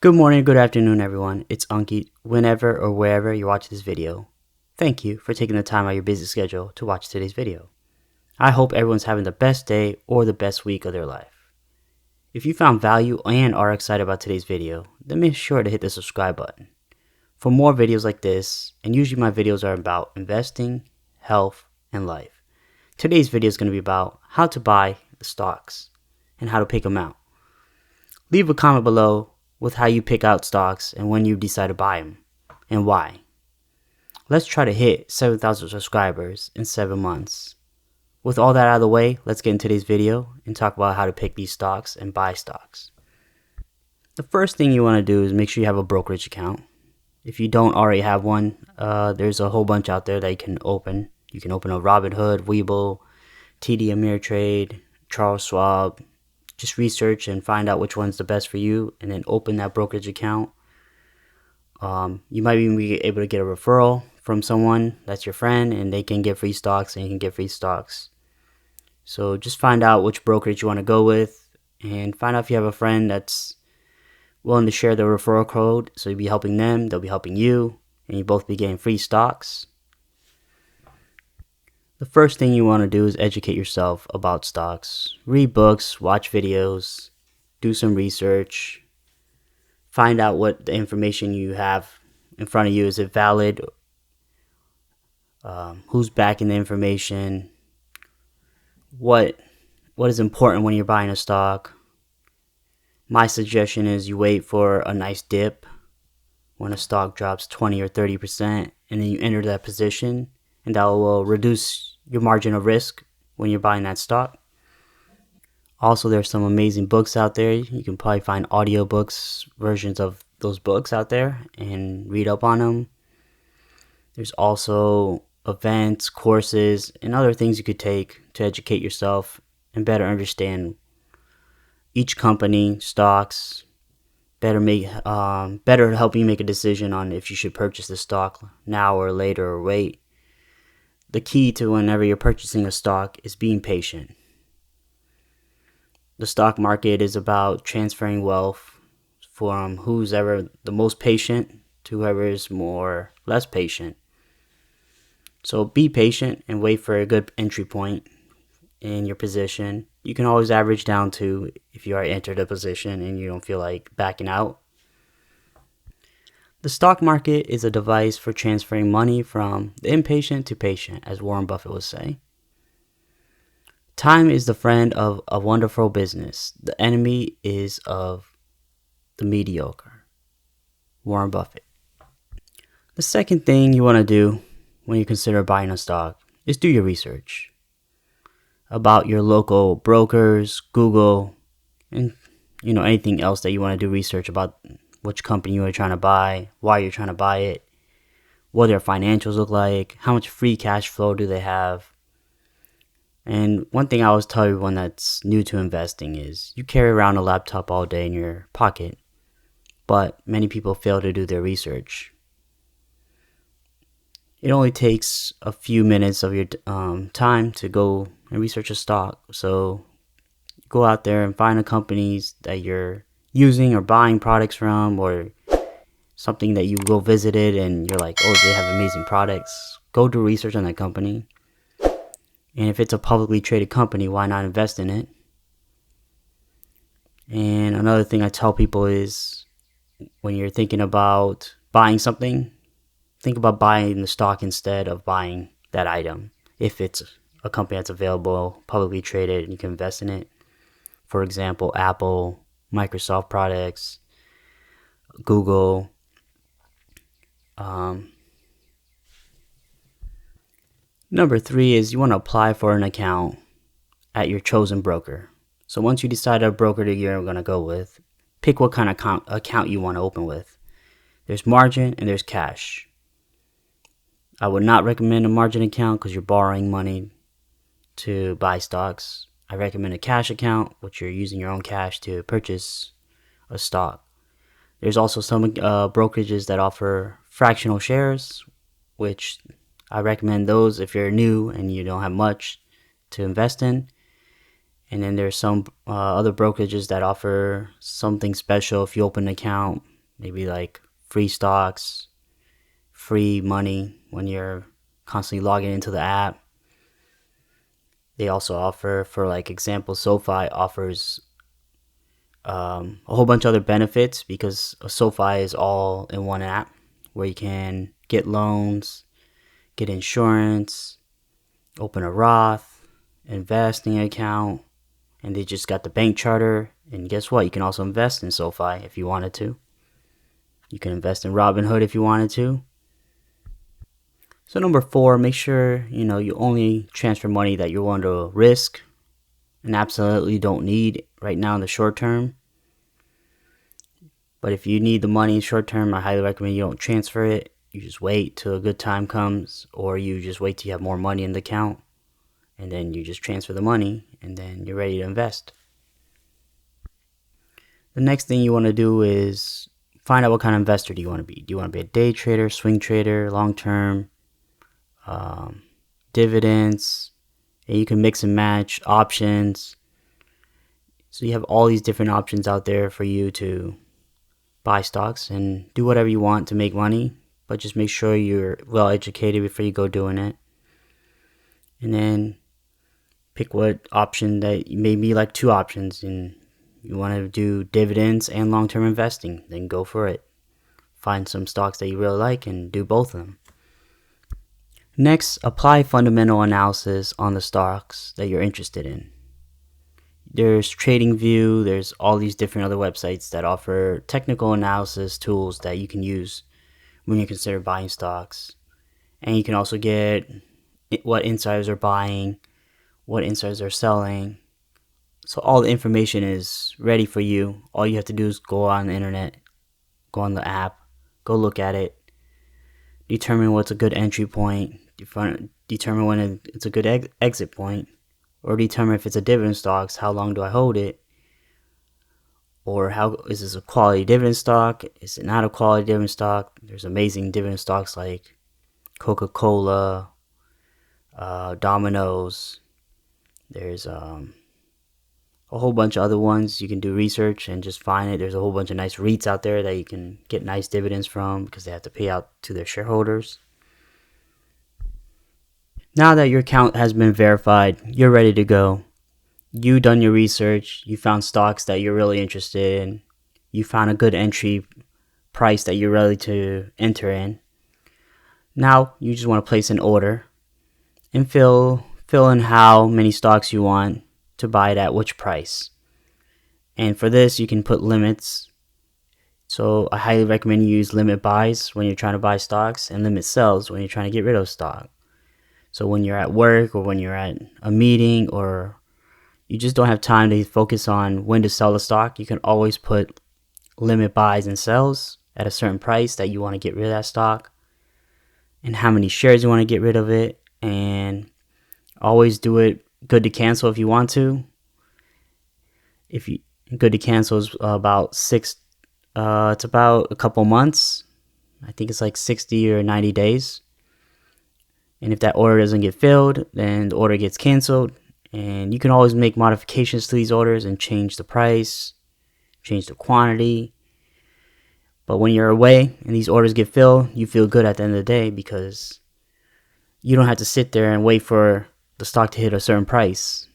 Good morning, good afternoon, everyone. It's Unky, whenever or wherever you watch this video. Thank you for taking the time out of your busy schedule to watch today's video. I hope everyone's having the best day or the best week of their life. If you found value and are excited about today's video, then make sure to hit the subscribe button. For more videos like this, and usually my videos are about investing, health, and life. Today's video is going to be about how to buy the stocks and how to pick them out. Leave a comment below with how you pick out stocks and when you decide to buy them and why. Let's try to hit 7,000 subscribers in 7 months. With all that out of the way, let's get into today's video and talk about how to pick these stocks and buy stocks. The first thing you want to do is make sure you have a brokerage account. If you don't already have one, there's a whole bunch out there that you can open. You can open a Robinhood, Webull, TD Ameritrade, Charles Schwab. Just research and find out which one's the best for you and then open that brokerage account. You might even be able to get a referral from someone that's your friend and they can get free stocks and you can get free stocks. So just find out which brokerage you want to go with and find out if you have a friend that's willing to share the referral code. So you'll be helping them, they'll be helping you, and you both be getting free stocks. The first thing you want to do is educate yourself about stocks. Read books, watch videos, do some research. Find out what the information you have in front of you, is it valid? Who's backing the information? What is important when you're buying a stock? My suggestion is you wait for a nice dip when a stock drops 20 or 30% and then you enter that position. And that will reduce your margin of risk when you're buying that stock. Also, there's some amazing books out there. You can probably find audiobooks, versions of those books out there and read up on them. There's also events, courses, and other things you could take to educate yourself and better understand each company, stocks, better help you make a decision on if you should purchase the stock now or later or wait. The key to whenever you're purchasing a stock is being patient. The stock market is about transferring wealth from who's ever the most patient to whoever is less patient. So be patient and wait for a good entry point in your position. You can always average down to if you are entered a position and you don't feel like backing out. The stock market is a device for transferring money from the impatient to patient, as Warren Buffett would say. Time is the friend of a wonderful business. The enemy is of the mediocre. Warren Buffett. The second thing you want to do when you consider buying a stock is do your research about your local brokers, Google, and anything else that you want to do research about. Which company you are trying to buy, why you're trying to buy it, what their financials look like, how much free cash flow do they have. And one thing I always tell everyone that's new to investing is you carry around a laptop all day in your pocket, but many people fail to do their research. It only takes a few minutes of your time to go and research a stock. So go out there and find the companies that you're using or buying products from, or something that you go visited and you're like, oh, they have amazing products. Go do research on that company. And if it's a publicly traded company, why not invest in it? And another thing I tell people is when you're thinking about buying something, think about buying the stock instead of buying that item. If it's a company that's available, publicly traded, and you can invest in it. For example, Apple, Microsoft products, Google. Number 3 is you want to apply for an account at your chosen broker. So once you decide a broker that you're going to go with, pick what kind of account you want to open with. There's margin and there's cash. I would not recommend a margin account because you're borrowing money to buy stocks. I recommend a cash account, which you're using your own cash to purchase a stock. There's also some brokerages that offer fractional shares, which I recommend those if you're new and you don't have much to invest in. And then there's some other brokerages that offer something special if you open an account maybe like free stocks, free money when you're constantly logging into the app. They also offer, for like example, SoFi offers a whole bunch of other benefits because SoFi is all in one app where you can get loans, get insurance, open a Roth, investing account, and they just got the bank charter. And guess what? You can also invest in SoFi if you wanted to. You can invest in Robinhood if you wanted to. So number 4, make sure you only transfer money that you're willing to risk and absolutely don't need right now in the short term. But if you need the money in short term, I highly recommend you don't transfer it. You just wait till a good time comes, or you just wait till you have more money in the account, and then you just transfer the money, and then you're ready to invest. The next thing you want to do is find out what kind of investor do you want to be. Do you want to be a day trader, swing trader, long-term, dividends, and you can mix and match options. So you have all these different options out there for you to buy stocks and do whatever you want to make money, but just make sure you're well educated before you go doing it. And then pick what option that maybe like 2 options, and you want to do dividends and long-term investing, then go for it. Find some stocks that you really like and do both of them. Next, apply fundamental analysis on the stocks that you're interested in. There's TradingView, there's all these different other websites that offer technical analysis tools that you can use when you consider buying stocks. And you can also get what insiders are buying, what insiders are selling. So all the information is ready for you. All you have to do is go on the internet, go on the app, go look at it, determine what's a good entry point, determine when it's a good exit point, or determine if it's a dividend stocks, how long do I hold it, or how is this a quality dividend stock, is it not a quality dividend stock. There's amazing dividend stocks like Coca-Cola, Domino's. There's a whole bunch of other ones. You can do research and just find it. There's a whole bunch of nice REITs out there that you can get nice dividends from because they have to pay out to their shareholders. Now that your account has been verified, you're ready to go. You've done your research. You found stocks that you're really interested in. You found a good entry price that you're ready to enter in. Now you just want to place an order and fill in how many stocks you want to buy it at which price. And for this, you can put limits. So I highly recommend you use limit buys when you're trying to buy stocks and limit sells when you're trying to get rid of stock. So when you're at work or when you're at a meeting or you just don't have time to focus on when to sell the stock, you can always put limit buys and sells at a certain price that you want to get rid of that stock and how many shares you want to get rid of it, and always do it good to cancel if you want to. Good to cancel is about it's about a couple months. I think it's like 60 or 90 days. And if that order doesn't get filled, then the order gets canceled. And you can always make modifications to these orders and change the price, change the quantity. But when you're away and these orders get filled, you feel good at the end of the day because you don't have to sit there and wait for the stock to hit a certain price.